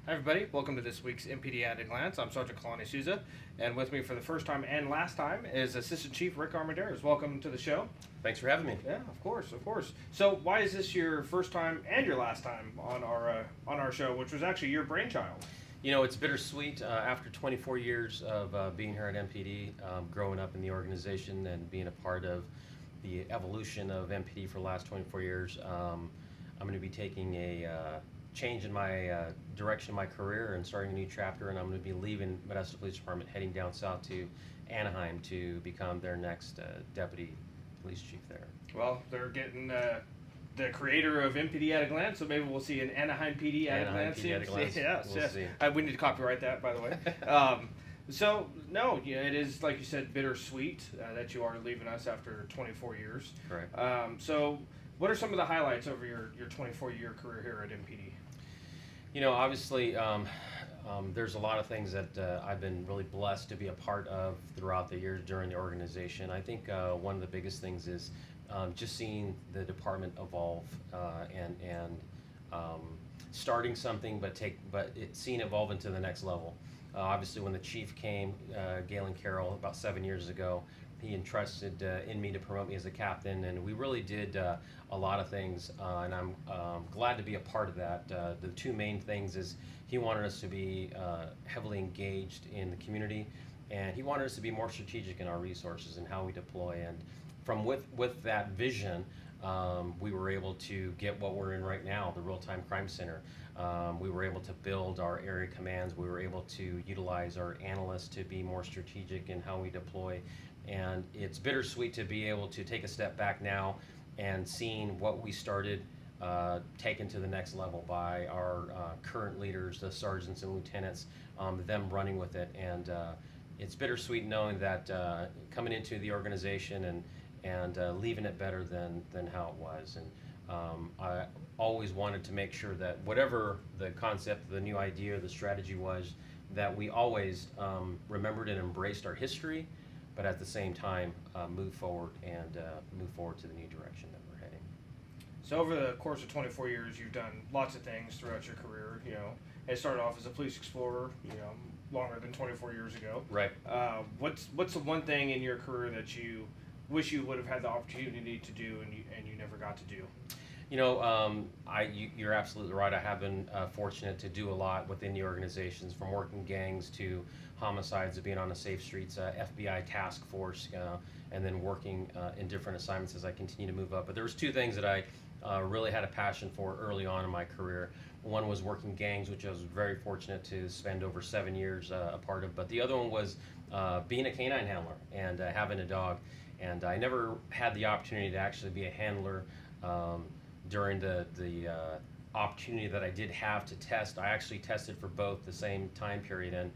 Hi, everybody. Welcome to this week's MPD at a Glance. I'm Sergeant Kalani Souza, and with me for the first time and last time is Assistant Chief Rick Armendariz. Welcome to the show. Thanks for having me. Yeah, of course, of course. So, why is this your first time and your last time on our show, which was actually your brainchild? You know, it's bittersweet. After 24 years of being here at MPD, growing up in the organization and being a part of the evolution of MPD for the last 24 years, I'm going to be taking a change in my direction of my career and starting a new chapter, and I'm going to be leaving Modesto Police Department, heading down south to Anaheim to become their next deputy police chief there. Well, they're getting the creator of MPD at a Glance, so maybe we'll see an Anaheim PD at a Anaheim Glance. PD at a glance. Yes, We'll yes. see. We need to copyright that, by the way. So, no, yeah, it is, like you said, bittersweet that you are leaving us after 24 years. Correct. So, what are some of the highlights over your 24-year career here at MPD? You know, obviously, there's a lot of things that I've been really blessed to be a part of throughout the years during the organization. I think one of the biggest things is just seeing the department evolve and starting something, but seeing it evolve into the next level. Obviously, when the chief came, Galen Carroll, about 7 years ago, he entrusted in me to promote me as a captain, and we really did a lot of things, and I'm glad to be a part of that. The two main things is he wanted us to be heavily engaged in the community, and he wanted us to be more strategic in our resources and how we deploy. And from with that vision, we were able to get what we're in right now, the Real-Time Crime Center. We were able to build our area commands. We were able to utilize our analysts to be more strategic in how we deploy. And it's bittersweet to be able to take a step back now and seeing what we started taken to the next level by our current leaders, the sergeants and lieutenants, them running with it. And it's bittersweet knowing that coming into the organization and leaving it better than how it was. And I always wanted to make sure that whatever the concept, the new idea, the strategy was, that we always remembered and embraced our history, but at the same time move forward to the new direction that we're heading. So over the course of 24 years, you've done lots of things throughout your career. You know, it started off as a police explorer, longer than 24 years ago. Right. What's the one thing in your career that you wish you would have had the opportunity to do and you never got to do? You know, you're absolutely right. I have been fortunate to do a lot within the organizations, from working gangs to homicides to being on the Safe Streets FBI task force, and then working in different assignments as I continue to move up. But there was two things that I really had a passion for early on in my career. One was working gangs, which I was very fortunate to spend over 7 years a part of. But the other one was being a canine handler and having a dog. And I never had the opportunity to actually be a handler during the opportunity that I did have to test. I actually tested for both the same time period, and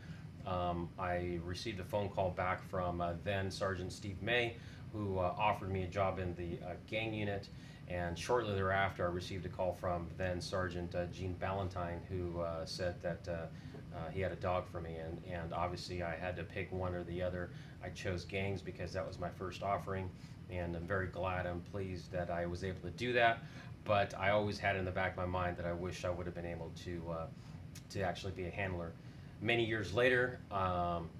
I received a phone call back from then Sergeant Steve May, who offered me a job in the gang unit. And shortly thereafter, I received a call from then Sergeant Gene Ballantyne, who said that he had a dog for me, and obviously I had to pick one or the other. I chose gangs because that was my first offering, and I'm very glad, I'm pleased that I was able to do that. But I always had in the back of my mind that I wish I would have been able to actually be a handler. Many years later, an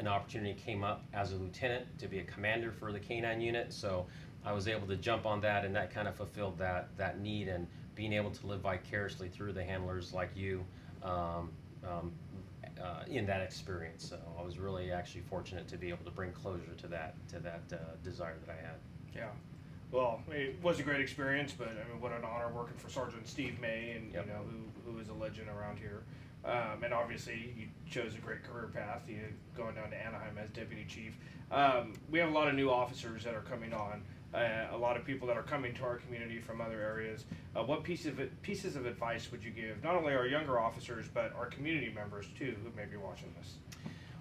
opportunity came up as a lieutenant to be a commander for the K9 unit, so I was able to jump on that, and that kind of fulfilled that need, and being able to live vicariously through the handlers like you in that experience. So I was really actually fortunate to be able to bring closure to that desire that I had. Yeah. Well, it was a great experience, but I mean, what an honor working for Sergeant Steve May, and Yep. who is a legend around here. And obviously, you chose a great career path, going down to Anaheim as deputy chief. We have a lot of new officers that are coming on, a lot of people that are coming to our community from other areas. What pieces of advice would you give not only our younger officers, but our community members too, who may be watching this?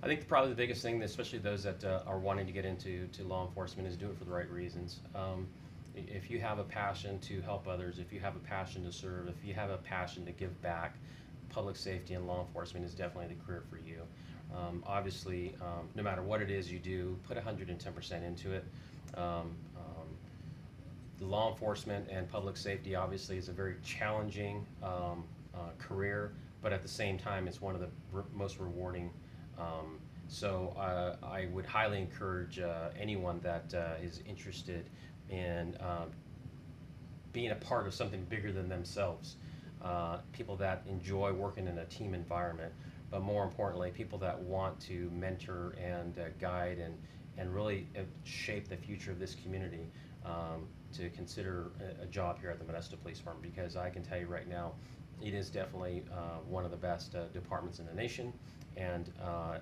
I think probably the biggest thing, especially those that are wanting to get into law enforcement, is do it for the right reasons. If you have a passion to help others, if you have a passion to serve, if you have a passion to give back, public safety and law enforcement is definitely the career for you. Obviously, no matter what it is you do, put 110% into it. The law enforcement and public safety obviously is a very challenging career, but at the same time, it's one of the most rewarding. So I would highly encourage anyone that is interested in being a part of something bigger than themselves. People that enjoy working in a team environment, but more importantly, people that want to mentor and guide and really shape the future of this community, to consider a job here at the Modesto Police Department, because I can tell you right now, it is definitely one of the best departments in the nation. And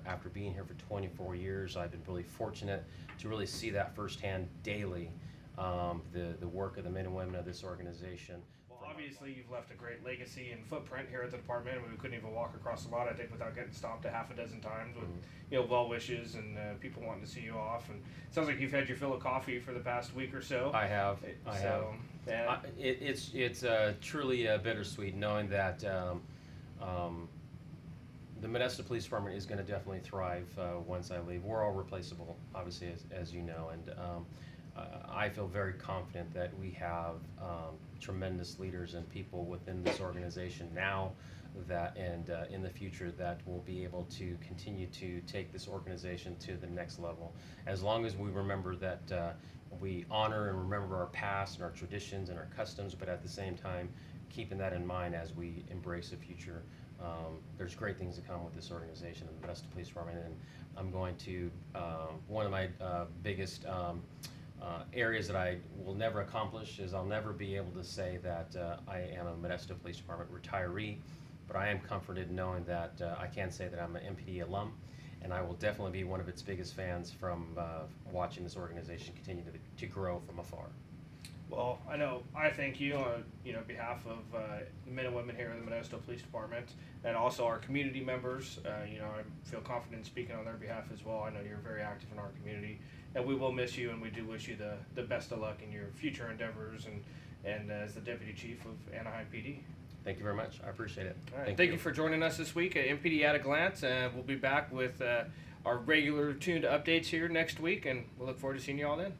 after being here for 24 years, I've been really fortunate to really see that firsthand daily, the work of the men and women of this organization. Well, obviously, you've left a great legacy and footprint here at the department. I mean, we couldn't even walk across the lot, I think, without getting stopped a half a dozen times with, well wishes and people wanting to see you off. And it sounds like you've had your fill of coffee for the past week or so. I have. Yeah. It's truly bittersweet knowing that the Modesto Police Department is going to definitely thrive once I leave. We're all replaceable, obviously, as you know, and I feel very confident that we have tremendous leaders and people within this organization now that and in the future that will be able to continue to take this organization to the next level. As long as we remember that we honor and remember our past and our traditions and our customs, but at the same time keeping that in mind as we embrace the future. There's great things to come with this organization and the Modesto Police Department, and I'm going to, one of my biggest areas that I will never accomplish is I'll never be able to say that I am a Modesto Police Department retiree, but I am comforted knowing that I can say that I'm an MPD alum, and I will definitely be one of its biggest fans from watching this organization continue to grow from afar. Well, I thank you on behalf of the men and women here in the Modesto Police Department, and also our community members. I feel confident speaking on their behalf as well. I know you're very active in our community, and we will miss you, and we do wish you the best of luck in your future endeavors and as the Deputy Chief of Anaheim PD. Thank you very much. I appreciate it. All right. Thank you for joining us this week at MPD at a Glance. We'll be back with our regular tuned updates here next week, and we'll look forward to seeing you all then.